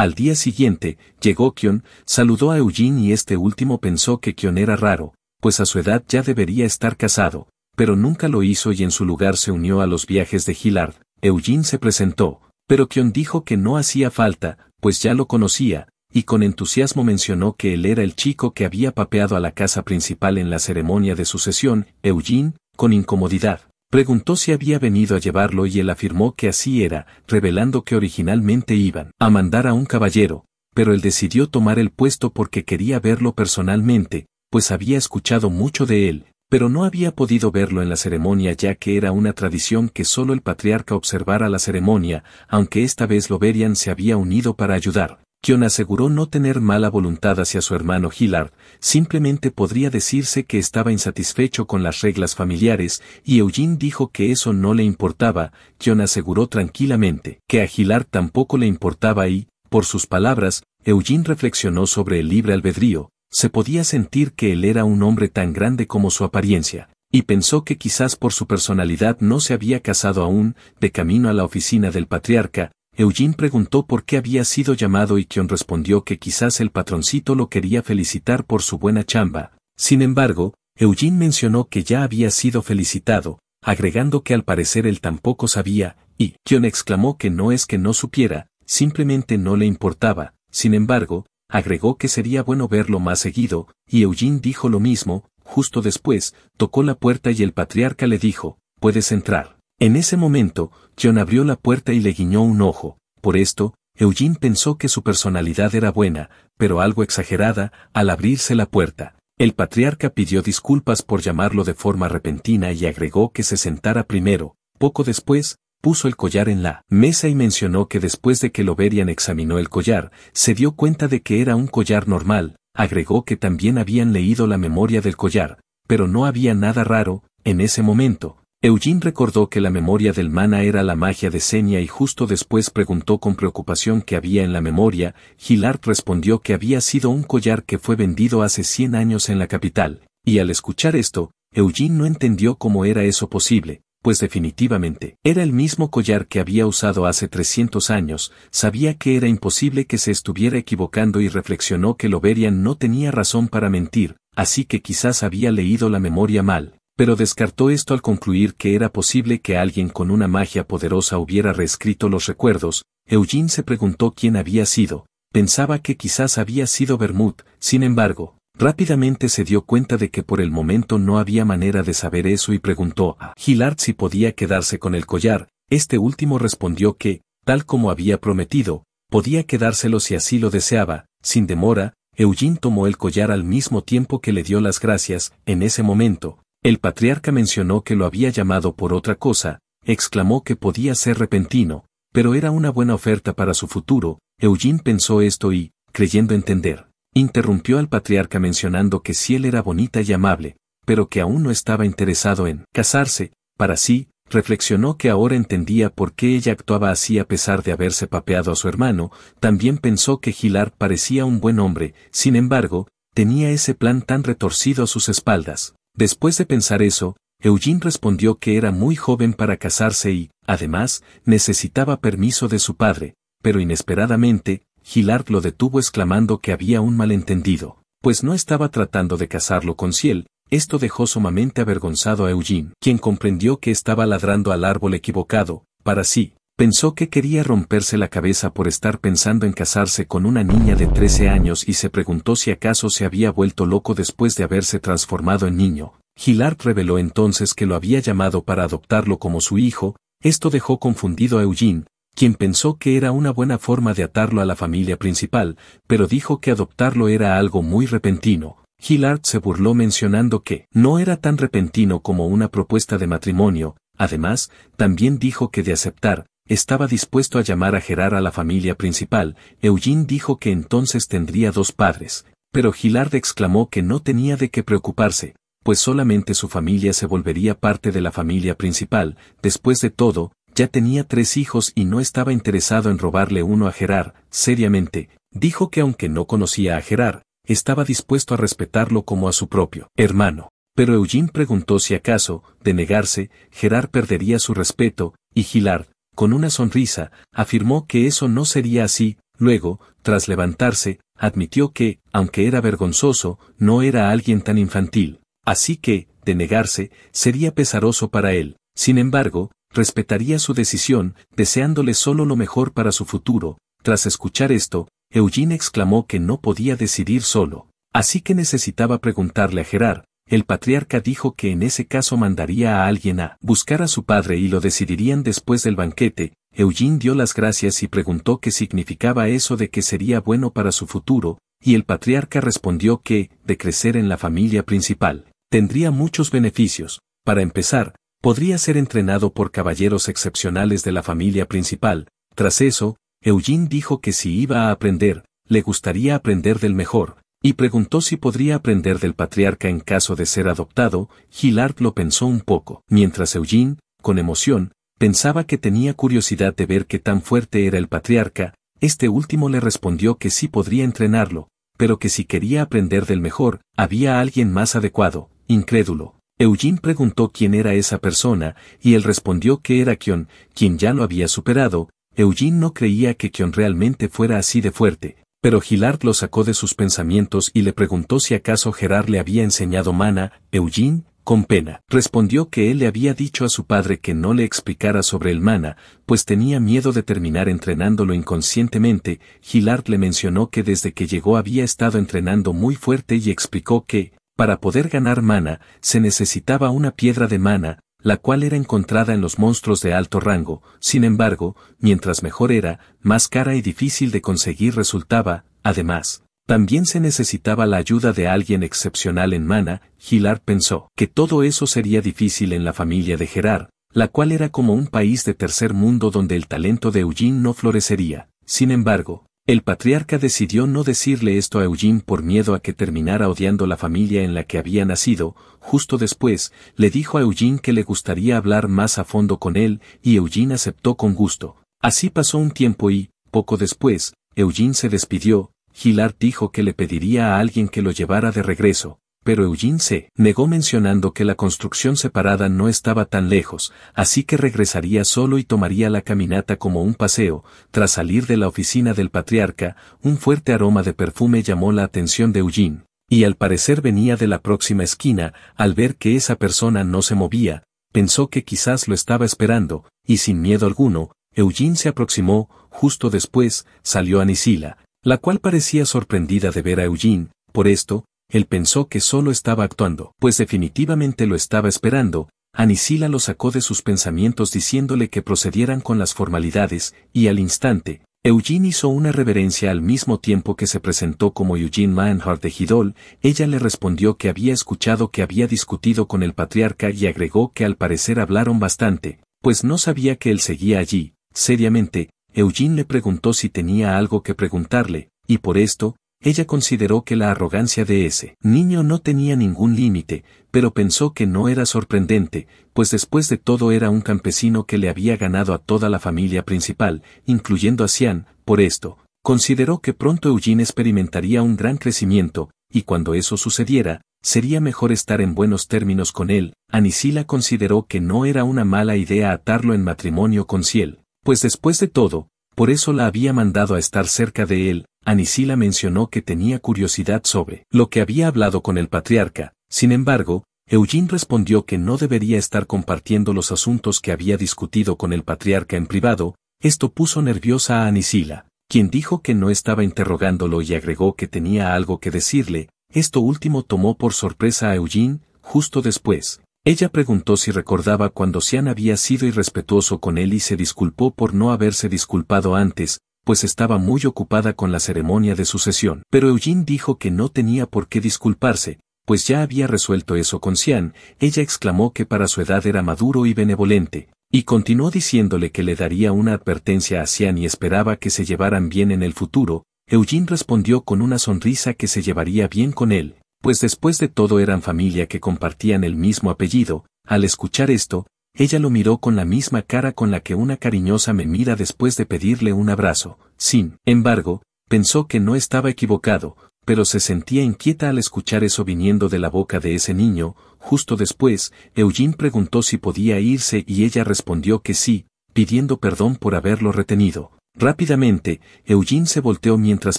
Al día siguiente, llegó Kion, saludó a Eugene y este último pensó que Kion era raro, pues a su edad ya debería estar casado, pero nunca lo hizo y en su lugar se unió a los viajes de Gillard. Eugene se presentó, pero Kion dijo que no hacía falta, pues ya lo conocía, y con entusiasmo mencionó que él era el chico que había papeado a la casa principal en la ceremonia de sucesión. Eugene, con incomodidad, preguntó si había venido a llevarlo y él afirmó que así era, revelando que originalmente iban a mandar a un caballero, pero él decidió tomar el puesto porque quería verlo personalmente, pues había escuchado mucho de él, pero no había podido verlo en la ceremonia ya que era una tradición que solo el patriarca observara la ceremonia, aunque esta vez Loverian se había unido para ayudar. Kion aseguró no tener mala voluntad hacia su hermano Gillard, simplemente podría decirse que estaba insatisfecho con las reglas familiares, y Eugene dijo que eso no le importaba. Kion aseguró tranquilamente que a Gillard tampoco le importaba y, por sus palabras, Eugene reflexionó sobre el libre albedrío. Se podía sentir que él era un hombre tan grande como su apariencia, y pensó que quizás por su personalidad no se había casado aún. De camino a la oficina del patriarca, Eugene preguntó por qué había sido llamado y Kion respondió que quizás el patroncito lo quería felicitar por su buena chamba. Sin embargo, Eugene mencionó que ya había sido felicitado, agregando que al parecer él tampoco sabía, y Kion exclamó que no es que no supiera, simplemente no le importaba. Sin embargo, agregó que sería bueno verlo más seguido, y Eugene dijo lo mismo. Justo después, tocó la puerta y el patriarca le dijo, «Puedes entrar». En ese momento, Kion abrió la puerta y le guiñó un ojo. Por esto, Eugene pensó que su personalidad era buena, pero algo exagerada. Al abrirse la puerta, el patriarca pidió disculpas por llamarlo de forma repentina y agregó que se sentara primero. Poco después, puso el collar en la mesa y mencionó que después de que Loverian examinó el collar, se dio cuenta de que era un collar normal. Agregó que también habían leído la memoria del collar, pero no había nada raro. En ese momento, Eugene recordó que la memoria del mana era la magia de Senia y justo después preguntó con preocupación qué había en la memoria. Gillard respondió que había sido un collar que fue vendido hace 100 años en la capital, y al escuchar esto, Eugene no entendió cómo era eso posible, pues definitivamente era el mismo collar que había usado hace 300 años. Sabía que era imposible que se estuviera equivocando y reflexionó que Loverian no tenía razón para mentir, así que quizás había leído la memoria mal. Pero descartó esto al concluir que era posible que alguien con una magia poderosa hubiera reescrito los recuerdos. Eugene se preguntó quién había sido. Pensaba que quizás había sido Vermouth. Sin embargo, rápidamente se dio cuenta de que por el momento no había manera de saber eso y preguntó a Gillard si podía quedarse con el collar. Este último respondió que, tal como había prometido, podía quedárselo si así lo deseaba. Sin demora, Eugene tomó el collar al mismo tiempo que le dio las gracias. En ese momento, el patriarca mencionó que lo había llamado por otra cosa. Exclamó que podía ser repentino, pero era una buena oferta para su futuro. Eugene pensó esto y, creyendo entender, interrumpió al patriarca mencionando que sí él era bonita y amable, pero que aún no estaba interesado en casarse. Para sí, reflexionó que ahora entendía por qué ella actuaba así a pesar de haberse papeado a su hermano. También pensó que Gillard parecía un buen hombre. Sin embargo, tenía ese plan tan retorcido a sus espaldas. Después de pensar eso, Eugene respondió que era muy joven para casarse y, además, necesitaba permiso de su padre, pero inesperadamente, Gillard lo detuvo exclamando que había un malentendido, pues no estaba tratando de casarlo con Ciel. Esto dejó sumamente avergonzado a Eugene, quien comprendió que estaba ladrando al árbol equivocado. Para sí, pensó que quería romperse la cabeza por estar pensando en casarse con una niña de 13 años y se preguntó si acaso se había vuelto loco después de haberse transformado en niño. Gillard reveló entonces que lo había llamado para adoptarlo como su hijo. Esto dejó confundido a Eugene, quien pensó que era una buena forma de atarlo a la familia principal, pero dijo que adoptarlo era algo muy repentino. Gillard se burló mencionando que no era tan repentino como una propuesta de matrimonio. Además, también dijo que de aceptar, estaba dispuesto a llamar a Gerard a la familia principal. Eugene dijo que entonces tendría 2 padres, pero Gillard exclamó que no tenía de qué preocuparse, pues solamente su familia se volvería parte de la familia principal. Después de todo, ya tenía 3 hijos y no estaba interesado en robarle uno a Gerard. Seriamente, dijo que aunque no conocía a Gerard, estaba dispuesto a respetarlo como a su propio hermano. Pero Eugene preguntó si acaso, de negarse, Gerard perdería su respeto, y Gillard, con una sonrisa, afirmó que eso no sería así. Luego, tras levantarse, admitió que, aunque era vergonzoso, no era alguien tan infantil. Así que, de negarse, sería pesaroso para él. Sin embargo, respetaría su decisión, deseándole solo lo mejor para su futuro. Tras escuchar esto, Eugene exclamó que no podía decidir solo. Así que necesitaba preguntarle a Gerard. El patriarca dijo que en ese caso mandaría a alguien a buscar a su padre y lo decidirían después del banquete. Eugene dio las gracias y preguntó qué significaba eso de que sería bueno para su futuro, y el patriarca respondió que, de crecer en la familia principal, tendría muchos beneficios. Para empezar, podría ser entrenado por caballeros excepcionales de la familia principal. Tras eso, Eugene dijo que si iba a aprender, le gustaría aprender del mejor, y preguntó si podría aprender del patriarca en caso de ser adoptado. Gillard lo pensó un poco, mientras Eugene, con emoción, pensaba que tenía curiosidad de ver qué tan fuerte era el patriarca. Este último le respondió que sí podría entrenarlo, pero que si quería aprender del mejor, había alguien más adecuado. Incrédulo, Eugene preguntó quién era esa persona, y él respondió que era Kion, quien ya lo había superado. Eugene no creía que Kion realmente fuera así de fuerte, pero Gillard lo sacó de sus pensamientos y le preguntó si acaso Gerard le había enseñado mana. Eugene, con pena, respondió que él le había dicho a su padre que no le explicara sobre el mana, pues tenía miedo de terminar entrenándolo inconscientemente. Gillard le mencionó que desde que llegó había estado entrenando muy fuerte y explicó que, para poder ganar mana, se necesitaba una piedra de mana, la cual era encontrada en los monstruos de alto rango. Sin embargo, mientras mejor era, más cara y difícil de conseguir resultaba. Además, también se necesitaba la ayuda de alguien excepcional en mana. Gillard pensó que todo eso sería difícil en la familia de Gerard, la cual era como un país de tercer mundo donde el talento de Eugene no florecería. Sin embargo, el patriarca decidió no decirle esto a Eugene por miedo a que terminara odiando la familia en la que había nacido. Justo después, le dijo a Eugene que le gustaría hablar más a fondo con él, y Eugene aceptó con gusto. Así pasó un tiempo y, poco después, Eugene se despidió. Gillard dijo que le pediría a alguien que lo llevara de regreso, pero Eugene se negó mencionando que la construcción separada no estaba tan lejos, así que regresaría solo y tomaría la caminata como un paseo. Tras salir de la oficina del patriarca, un fuerte aroma de perfume llamó la atención de Eugene, y al parecer venía de la próxima esquina. Al ver que esa persona no se movía, pensó que quizás lo estaba esperando, y sin miedo alguno, Eugene se aproximó. Justo después, salió Anisila, la cual parecía sorprendida de ver a Eugene. Por esto, él pensó que solo estaba actuando, pues definitivamente lo estaba esperando. Anisila lo sacó de sus pensamientos diciéndole que procedieran con las formalidades, y al instante, Eugene hizo una reverencia al mismo tiempo que se presentó como Eugene Manhart de Hidol. Ella le respondió que había escuchado que había discutido con el patriarca y agregó que al parecer hablaron bastante, pues no sabía que él seguía allí. Seriamente, Eugene le preguntó si tenía algo que preguntarle, y por esto, ella consideró que la arrogancia de ese niño no tenía ningún límite, pero pensó que no era sorprendente, pues después de todo era un campesino que le había ganado a toda la familia principal, incluyendo a Xian. Por esto, consideró que pronto Eugene experimentaría un gran crecimiento, y cuando eso sucediera, sería mejor estar en buenos términos con él. Anisila consideró que no era una mala idea atarlo en matrimonio con Ciel, pues después de todo, por eso la había mandado a estar cerca de él. Anisila mencionó que tenía curiosidad sobre lo que había hablado con el patriarca. Sin embargo, Eugene respondió que no debería estar compartiendo los asuntos que había discutido con el patriarca en privado. Esto puso nerviosa a Anisila, quien dijo que no estaba interrogándolo y agregó que tenía algo que decirle. Esto último tomó por sorpresa a Eugene. Justo después, ella preguntó si recordaba cuando Xian había sido irrespetuoso con él y se disculpó por no haberse disculpado antes, pues estaba muy ocupada con la ceremonia de sucesión. Pero Eugene dijo que no tenía por qué disculparse, pues ya había resuelto eso con Xian. Ella exclamó que para su edad era maduro y benevolente, y continuó diciéndole que le daría una advertencia a Xian y esperaba que se llevaran bien en el futuro. Eugene respondió con una sonrisa que se llevaría bien con él, pues después de todo eran familia que compartían el mismo apellido. Al escuchar esto, ella lo miró con la misma cara con la que una cariñosa me mira después de pedirle un abrazo. Sin embargo, pensó que no estaba equivocado, pero se sentía inquieta al escuchar eso viniendo de la boca de ese niño. Justo después, Eugene preguntó si podía irse y ella respondió que sí, pidiendo perdón por haberlo retenido. Rápidamente, Eugene se volteó mientras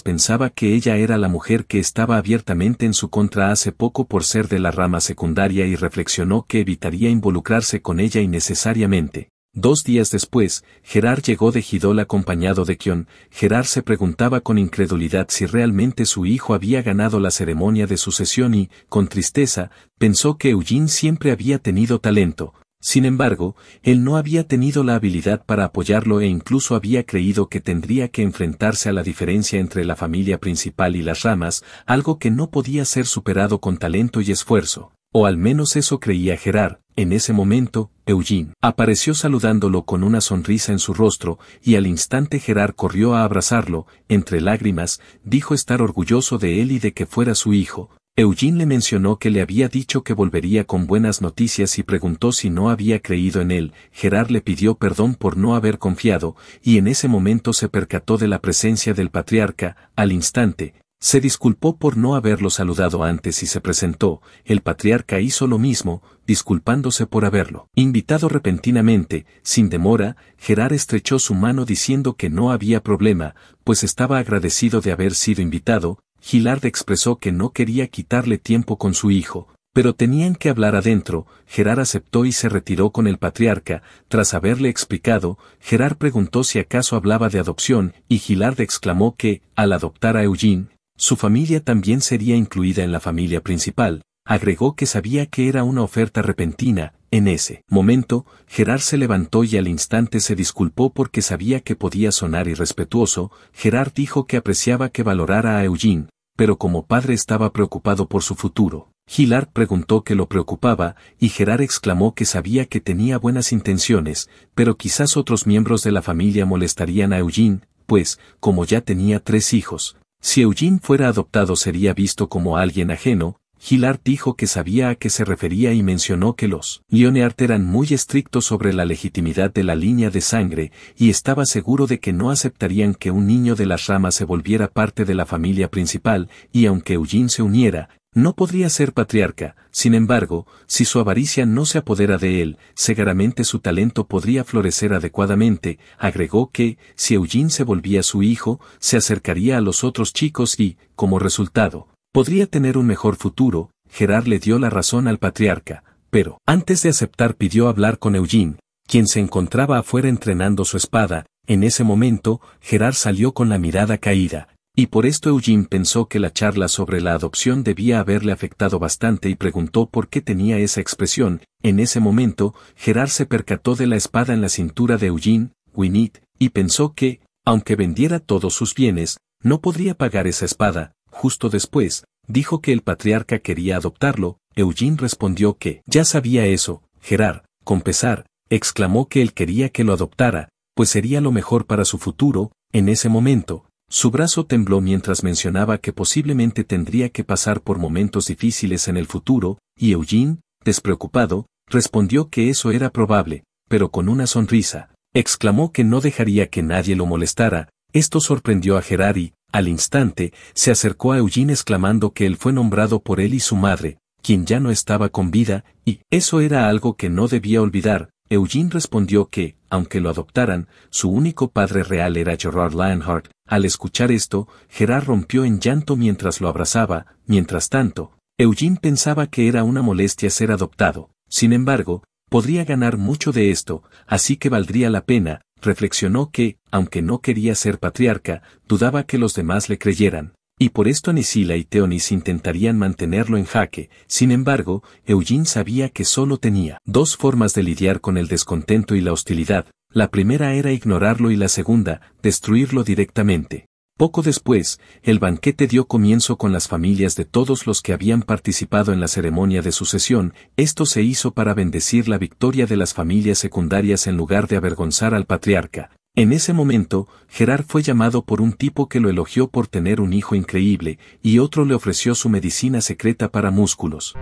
pensaba que ella era la mujer que estaba abiertamente en su contra hace poco por ser de la rama secundaria y reflexionó que evitaría involucrarse con ella innecesariamente. 2 días después, Gerard llegó de Hidol acompañado de Kyon. Gerard se preguntaba con incredulidad si realmente su hijo había ganado la ceremonia de sucesión y, con tristeza, pensó que Eugene siempre había tenido talento. Sin embargo, él no había tenido la habilidad para apoyarlo e incluso había creído que tendría que enfrentarse a la diferencia entre la familia principal y las ramas, algo que no podía ser superado con talento y esfuerzo. O al menos eso creía Gerard. En ese momento, Eugene apareció saludándolo con una sonrisa en su rostro, y al instante Gerard corrió a abrazarlo. Entre lágrimas, dijo estar orgulloso de él y de que fuera su hijo. Eugene le mencionó que le había dicho que volvería con buenas noticias y preguntó si no había creído en él. Gerard le pidió perdón por no haber confiado, y en ese momento se percató de la presencia del patriarca. Al instante, se disculpó por no haberlo saludado antes y se presentó. El patriarca hizo lo mismo, disculpándose por haberlo invitado repentinamente. Sin demora, Gerard estrechó su mano diciendo que no había problema, pues estaba agradecido de haber sido invitado. Gilard expresó que no quería quitarle tiempo con su hijo, pero tenían que hablar adentro. Gerard aceptó y se retiró con el patriarca. Tras haberle explicado, Gerard preguntó si acaso hablaba de adopción, y Gilard exclamó que, al adoptar a Eugene, su familia también sería incluida en la familia principal. Agregó que sabía que era una oferta repentina. En ese momento, Gerard se levantó y al instante se disculpó porque sabía que podía sonar irrespetuoso. Gerard dijo que apreciaba que valorara a Eugene, pero como padre estaba preocupado por su futuro. Gilard preguntó qué lo preocupaba, y Gerard exclamó que sabía que tenía buenas intenciones, pero quizás otros miembros de la familia molestarían a Eugene, pues, como ya tenía 3 hijos, si Eugene fuera adoptado sería visto como alguien ajeno. Gilard dijo que sabía a qué se refería y mencionó que los Lyonheart eran muy estrictos sobre la legitimidad de la línea de sangre, y estaba seguro de que no aceptarían que un niño de las ramas se volviera parte de la familia principal, y aunque Eugene se uniera, no podría ser patriarca. Sin embargo, si su avaricia no se apodera de él, seguramente su talento podría florecer adecuadamente. Agregó que, si Eugene se volvía su hijo, se acercaría a los otros chicos y, como resultado, podría tener un mejor futuro. Gerard le dio la razón al patriarca, pero, antes de aceptar pidió hablar con Eugene, quien se encontraba afuera entrenando su espada. En ese momento, Gerard salió con la mirada caída, y por esto Eugene pensó que la charla sobre la adopción debía haberle afectado bastante y preguntó por qué tenía esa expresión. En ese momento, Gerard se percató de la espada en la cintura de Eugene, Winnet, y pensó que, aunque vendiera todos sus bienes, no podría pagar esa espada. Justo después, dijo que el patriarca quería adoptarlo. Eugene respondió que ya sabía eso. Gerard, con pesar, exclamó que él quería que lo adoptara, pues sería lo mejor para su futuro. En ese momento, su brazo tembló mientras mencionaba que posiblemente tendría que pasar por momentos difíciles en el futuro, y Eugene, despreocupado, respondió que eso era probable, pero con una sonrisa, exclamó que no dejaría que nadie lo molestara. Esto sorprendió a Gerard y, al instante, se acercó a Eugene exclamando que él fue nombrado por él y su madre, quien ya no estaba con vida, y eso era algo que no debía olvidar. Eugene respondió que, aunque lo adoptaran, su único padre real era Gerard Lionheart. Al escuchar esto, Gerard rompió en llanto mientras lo abrazaba. Mientras tanto, Eugene pensaba que era una molestia ser adoptado. Sin embargo, podría ganar mucho de esto, así que valdría la pena. Reflexionó que, aunque no quería ser patriarca, dudaba que los demás le creyeran, y por esto Anisila y Theonis intentarían mantenerlo en jaque. Sin embargo, Eugene sabía que solo tenía 2 formas de lidiar con el descontento y la hostilidad. La primera era ignorarlo y la segunda, destruirlo directamente. Poco después, el banquete dio comienzo con las familias de todos los que habían participado en la ceremonia de sucesión. Esto se hizo para bendecir la victoria de las familias secundarias en lugar de avergonzar al patriarca. En ese momento, Gerard fue llamado por un tipo que lo elogió por tener un hijo increíble, y otro le ofreció su medicina secreta para músculos.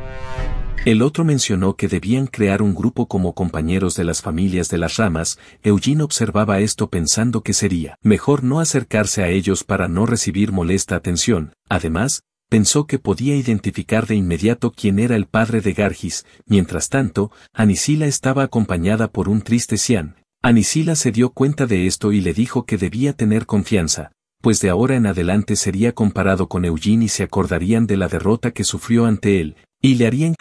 El otro mencionó que debían crear un grupo como compañeros de las familias de las ramas. Eugene observaba esto pensando que sería mejor no acercarse a ellos para no recibir molesta atención. Además, pensó que podía identificar de inmediato quién era el padre de Gargis. Mientras tanto, Anisila estaba acompañada por un triste Cian, Anisila se dio cuenta de esto y le dijo que debía tener confianza, pues de ahora en adelante sería comparado con Eugene y se acordarían de la derrota que sufrió ante él, y le harían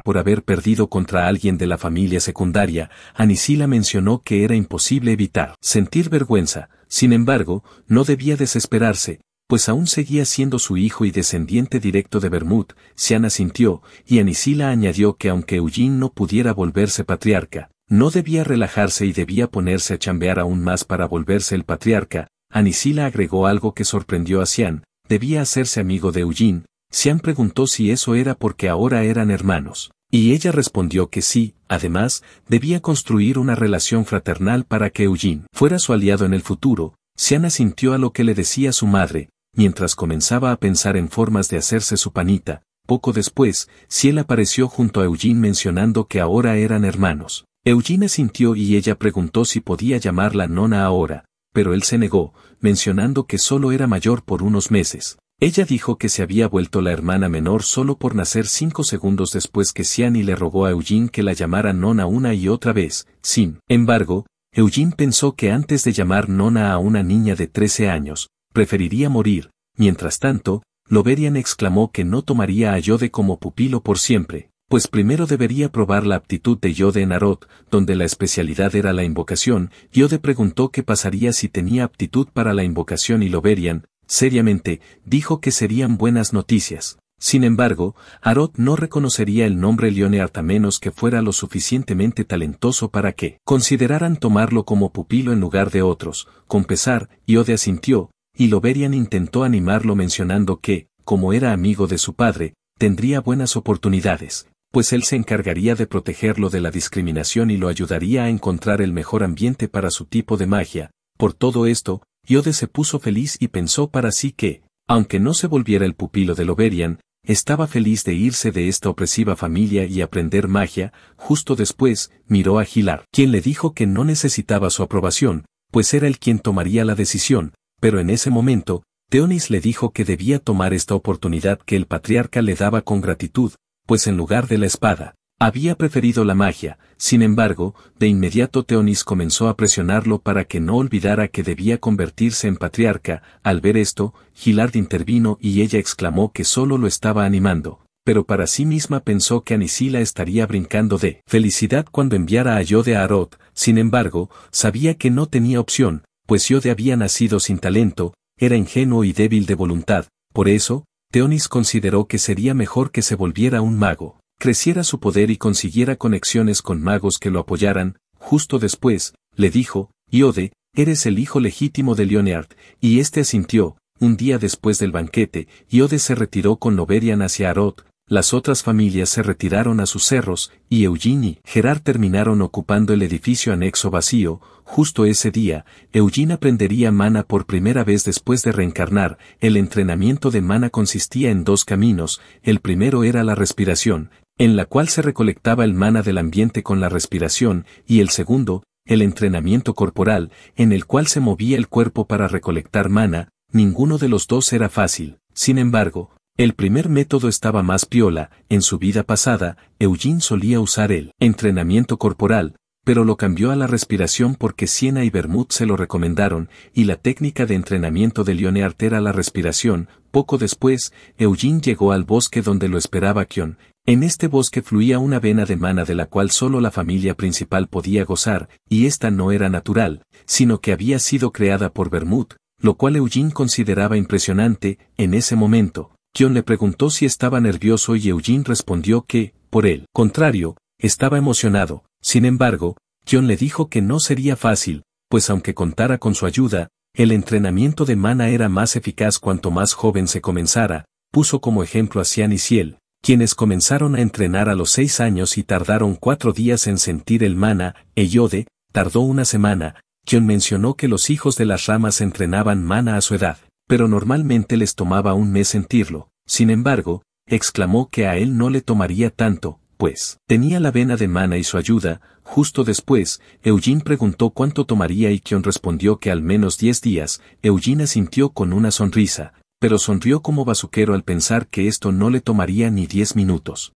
por haber perdido contra alguien de la familia secundaria. Anisila mencionó que era imposible evitar sentir vergüenza, sin embargo, no debía desesperarse, pues aún seguía siendo su hijo y descendiente directo de Bermud. Sian asintió, y Anisila añadió que aunque Eugene no pudiera volverse patriarca, no debía relajarse y debía ponerse a chambear aún más para volverse el patriarca. Anisila agregó algo que sorprendió a Sian: debía hacerse amigo de Eugene. Sian preguntó si eso era porque ahora eran hermanos, y ella respondió que sí. Además, debía construir una relación fraternal para que Eugene fuera su aliado en el futuro. Sian asintió a lo que le decía su madre, mientras comenzaba a pensar en formas de hacerse su panita. Poco después, Ciel apareció junto a Eugene mencionando que ahora eran hermanos. Eugene asintió y ella preguntó si podía llamarla nona ahora, pero él se negó, mencionando que solo era mayor por unos meses. Ella dijo que se había vuelto la hermana menor solo por nacer 5 segundos después que Sian, y le rogó a Eugene que la llamara nona una y otra vez. Sin embargo, Eugene pensó que antes de llamar nona a una niña de 13 años, preferiría morir. Mientras tanto, Loverian exclamó que no tomaría a Yode como pupilo por siempre, pues primero debería probar la aptitud de Yode en Arot, donde la especialidad era la invocación. Yode preguntó qué pasaría si tenía aptitud para la invocación y Loverian, seriamente, dijo que serían buenas noticias. Sin embargo, Arot no reconocería el nombre Lioneart a menos que fuera lo suficientemente talentoso para que consideraran tomarlo como pupilo en lugar de otros. Con pesar, Yode asintió, y Loverian intentó animarlo mencionando que, como era amigo de su padre, tendría buenas oportunidades, pues él se encargaría de protegerlo de la discriminación y lo ayudaría a encontrar el mejor ambiente para su tipo de magia. Por todo esto, Yode se puso feliz y pensó para sí que, aunque no se volviera el pupilo de Loverian, estaba feliz de irse de esta opresiva familia y aprender magia. Justo después, miró a Hilar, quien le dijo que no necesitaba su aprobación, pues era él quien tomaría la decisión, pero en ese momento, Theonis le dijo que debía tomar esta oportunidad que el patriarca le daba con gratitud, pues en lugar de la espada, había preferido la magia. Sin embargo, de inmediato Theonis comenzó a presionarlo para que no olvidara que debía convertirse en patriarca. Al ver esto, Hilard intervino y ella exclamó que solo lo estaba animando, pero para sí misma pensó que Anisila estaría brincando de felicidad cuando enviara a Yode a Arot. Sin embargo, sabía que no tenía opción, pues Yode había nacido sin talento, era ingenuo y débil de voluntad. Por eso, Theonis consideró que sería mejor que se volviera un mago, creciera su poder y consiguiera conexiones con magos que lo apoyaran. Justo después, le dijo: Yode, eres el hijo legítimo de Lioneart, y este asintió. Un día después del banquete, Yode se retiró con Loverian hacia Arot. Las otras familias se retiraron a sus cerros, y Eugene y Gerard terminaron ocupando el edificio anexo vacío. Justo ese día, Eugene aprendería mana por primera vez después de reencarnar. El entrenamiento de mana consistía en 2 caminos. El primero era la respiración, en la cual se recolectaba el mana del ambiente con la respiración, y el segundo, el entrenamiento corporal, en el cual se movía el cuerpo para recolectar mana. Ninguno de los dos era fácil. Sin embargo, el primer método estaba más piola. En su vida pasada, Eugene solía usar el entrenamiento corporal, pero lo cambió a la respiración porque Siena y Bermud se lo recomendaron, y la técnica de entrenamiento de Lioneart era la respiración. Poco después, Eugene llegó al bosque donde lo esperaba Kion. En este bosque fluía una vena de mana de la cual solo la familia principal podía gozar, y esta no era natural, sino que había sido creada por Bermud, lo cual Eugene consideraba impresionante. En ese momento, Kion le preguntó si estaba nervioso y Eugene respondió que, por el contrario, estaba emocionado. Sin embargo, Kion le dijo que no sería fácil, pues aunque contara con su ayuda, el entrenamiento de mana era más eficaz cuanto más joven se comenzara. Puso como ejemplo a Sian y Ciel, quienes comenzaron a entrenar a los 6 años y tardaron 4 días en sentir el mana. Yode tardó una semana. Kion mencionó que los hijos de las ramas entrenaban mana a su edad, pero normalmente les tomaba un mes sentirlo. Sin embargo, exclamó que a él no le tomaría tanto, pues tenía la vena de mana y su ayuda. Justo después, Eugene preguntó cuánto tomaría y Kion respondió que al menos 10 días. Eugene asintió con una sonrisa, pero sonrió como bazuquero al pensar que esto no le tomaría ni 10 minutos.